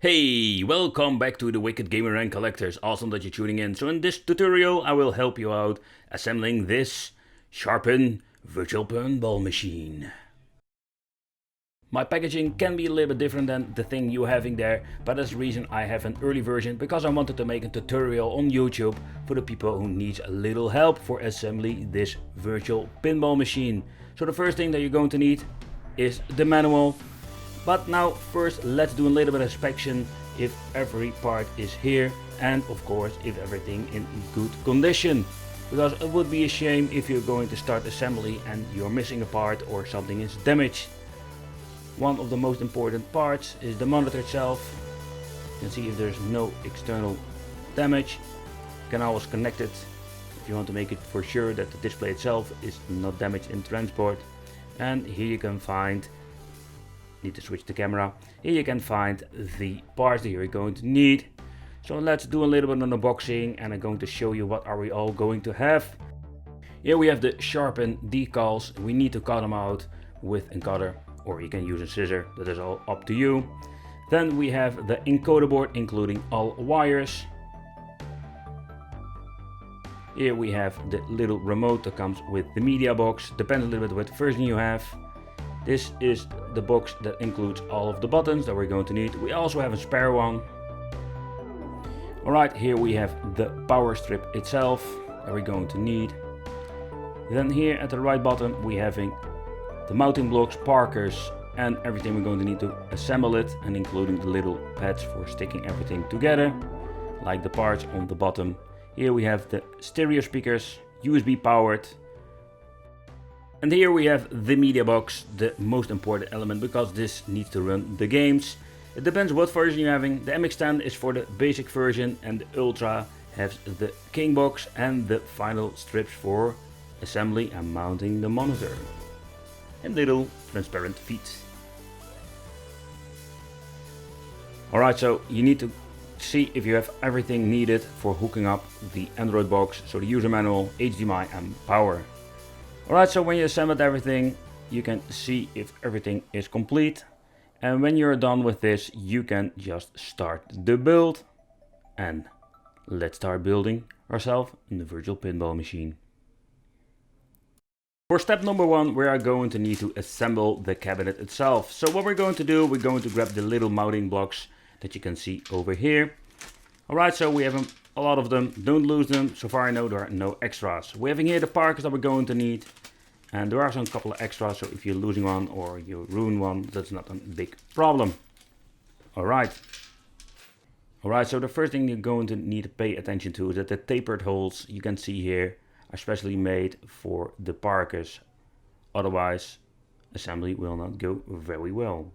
Hey, welcome back to the Wicked Gamer and Collectors. Awesome that you're tuning in. So in this tutorial I will help you out assembling this Sharpin virtual pinball machine. My packaging can be a little bit different than the thing you're having there, but that's the reason I have an early version, because I wanted to make a tutorial on YouTube for the people who need a little help for assembling this virtual pinball machine. So the first thing that you're going to need is the manual. But now first let's do a little bit of inspection if every part is here, and of course if everything in good condition, because it would be a shame if you're going to start assembly and you're missing a part or something is damaged. One of the most important parts is the monitor itself. You can see if there's no external damage. You can always connect it if you want to make it for sure that the display itself is not damaged in transport. And here you can find, need to switch the camera, here you can find the parts that you're going to need. So let's do a little bit of unboxing, and I'm going to show you what are we all going to have. Here we have the Sharpin decals. We need to cut them out with a cutter, or you can use a scissor, that is all up to you. Then we have the encoder board, including all wires. Here we have the little remote that comes with the media box, depends a little bit what version you have. This is the box that includes all of the buttons that we're going to need. We also have a spare one. Alright, here we have the power strip itself that we're going to need. Then here at the right bottom we having the mounting blocks, parkers, and everything we're going to need to assemble it, and including the little pads for sticking everything together, like the parts on the bottom. Here we have the stereo speakers, USB powered. And here we have the media box, the most important element, because this needs to run the games. It depends what version you're having. The MX10 is for the basic version, and the Ultra has the King box and the final strips for assembly and mounting the monitor. And little transparent feet. Alright, so you need to see if you have everything needed for hooking up the Android box, so the user manual, HDMI and power. Alright, so when you assembled everything, you can see if everything is complete. And when you're done with this, you can just start the build. And let's start building ourselves in the virtual pinball machine. For step number one, we are going to need to assemble the cabinet itself. So what we're going to do, we're going to grab the little mounting blocks that you can see over here. Alright, so we have a lot of them, don't lose them. So far I know there are no extras. We're having here the parkers that we're going to need. And there are some couple of extras, so if you're losing one or you ruin one, that's not a big problem. Alright, so the first thing you're going to need to pay attention to is that the tapered holes you can see here are specially made for the parkers. Otherwise, assembly will not go very well.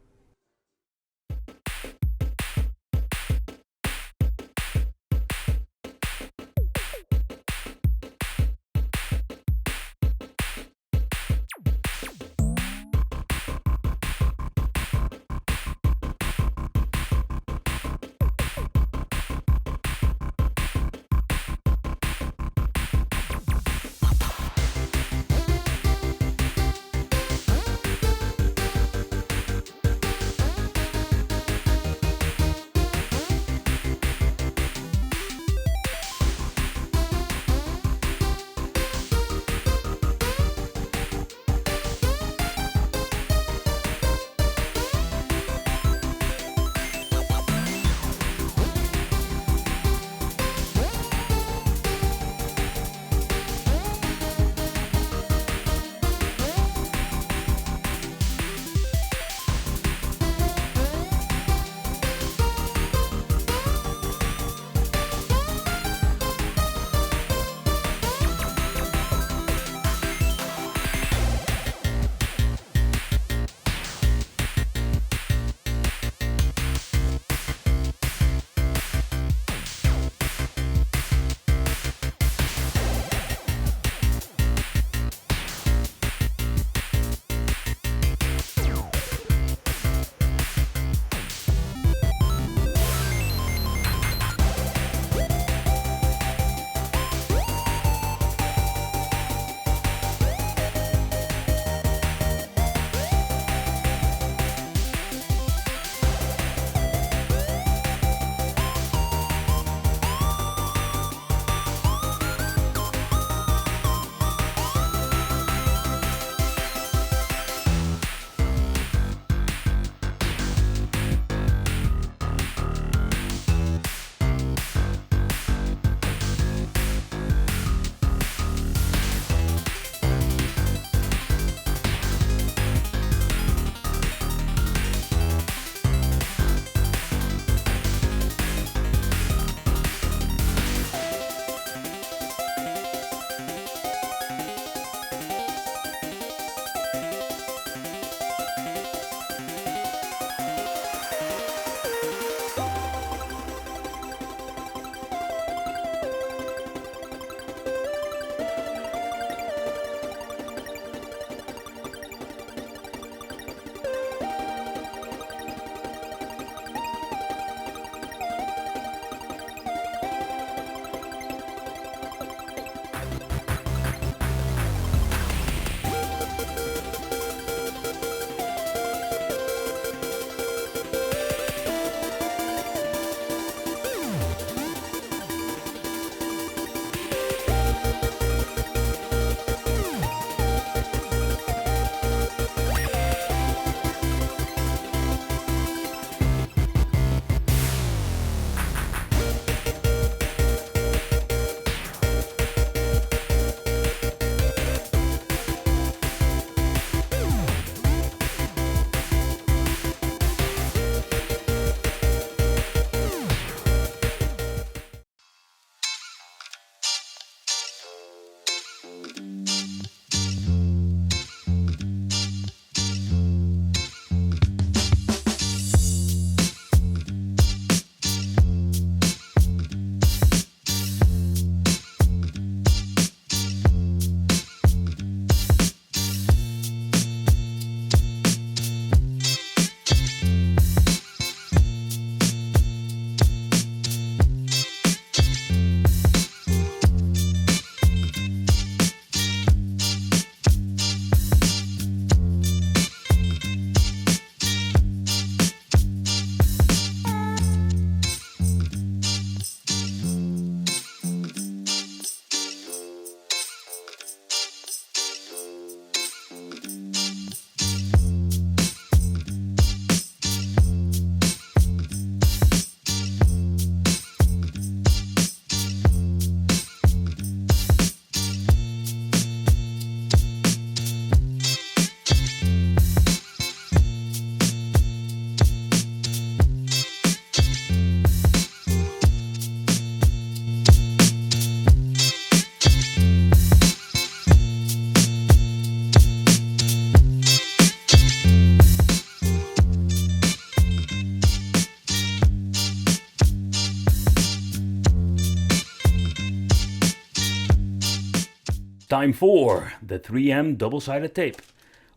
Time for the 3M double-sided tape.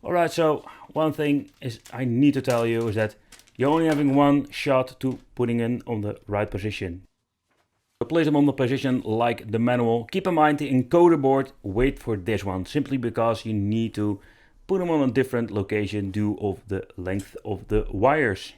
Alright, so one thing is I need to tell you is that you're only having one shot to putting in on the right position. So place them on the position like the manual. Keep in mind the encoder board, wait for this one, simply because you need to put them on a different location due of the length of the wires.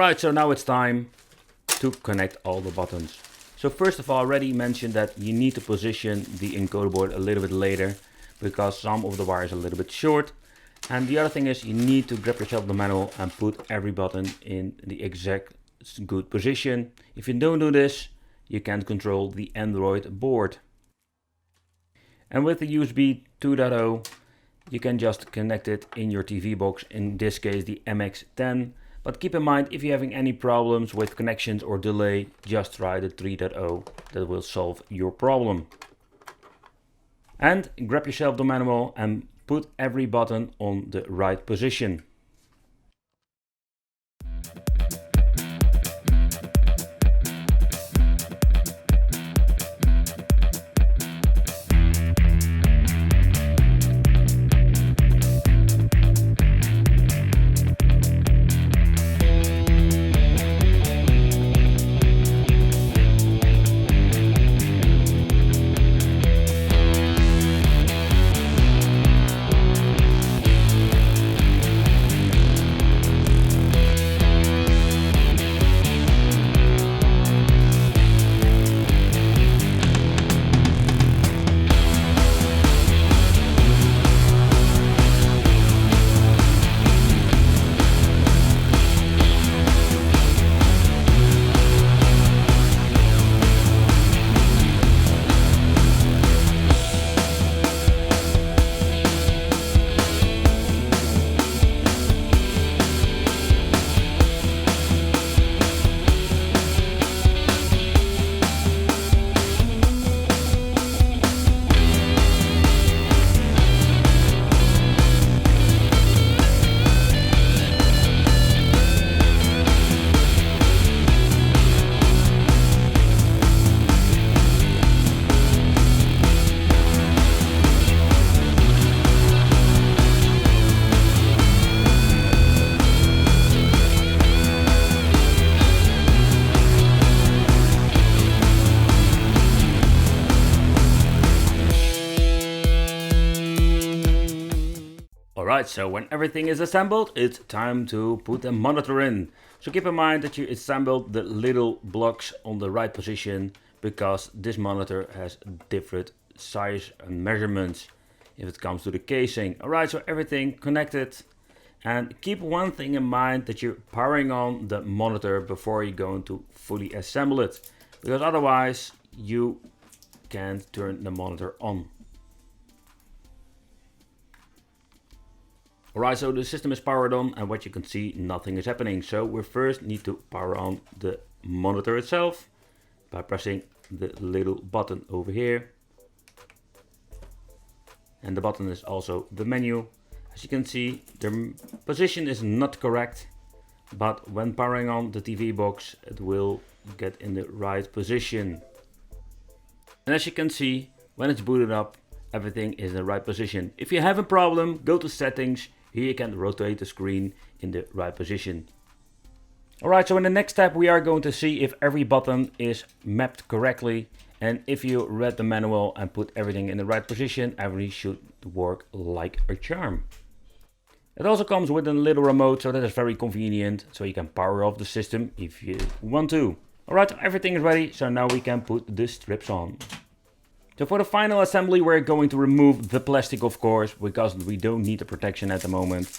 Alright, so now it's time to connect all the buttons. So first of all, I already mentioned that you need to position the encoder board a little bit later because some of the wire is a little bit short. And the other thing is you need to grab yourself the manual and put every button in the exact good position. If you don't do this, you can't control the Android board. And with the USB 2.0, you can just connect it in your TV box, in this case the MX10. But keep in mind, if you're having any problems with connections or delay, just try the 3.0. That will solve your problem. And grab yourself the manual and put every button on the right position. Alright, so when everything is assembled, it's time to put the monitor in. So keep in mind that you assembled the little blocks on the right position, because this monitor has different size and measurements if it comes to the casing. Alright, so everything connected. And keep one thing in mind, that you're powering on the monitor before you're going to fully assemble it, because otherwise you can't turn the monitor on. Alright, so the system is powered on, and what you can see, nothing is happening. So we first need to power on the monitor itself by pressing the little button over here. And the button is also the menu. As you can see, the position is not correct, but when powering on the TV box, it will get in the right position. And as you can see, when it's booted up, everything is in the right position. If you have a problem, go to settings. Here you can rotate the screen in the right position. Alright, so in the next step we are going to see if every button is mapped correctly. And if you read the manual and put everything in the right position, everything should work like a charm. It also comes with a little remote, so that is very convenient. So you can power off the system if you want to. Alright, so everything is ready, so now we can put the strips on. So for the final assembly, we're going to remove the plastic, of course, because we don't need the protection at the moment.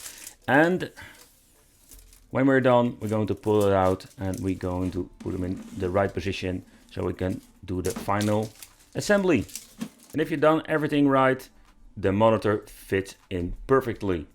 And when we're done, we're going to pull it out and we're going to put them in the right position so we can do the final assembly. And if you've done everything right, the monitor fits in perfectly.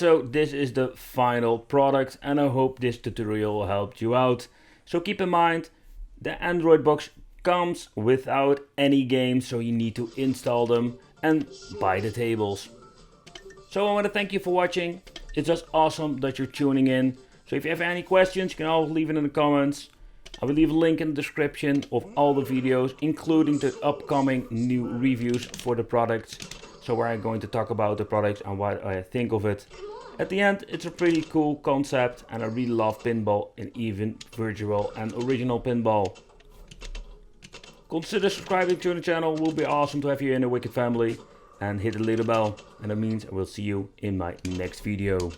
Alright, so this is the final product and I hope this tutorial helped you out. So keep in mind, the Android box comes without any games, so you need to install them and buy the tables. So I want to thank you for watching. It's just awesome that you're tuning in. So if you have any questions, you can always leave it in the comments. I will leave a link in the description of all the videos, including the upcoming new reviews for the products. So where I'm going to talk about the products and what I think of it. At the end, it's a pretty cool concept and I really love pinball and even virtual and original pinball. Consider subscribing to the channel, it will be awesome to have you in the Wicked family. And hit the little bell, and that means I will see you in my next video.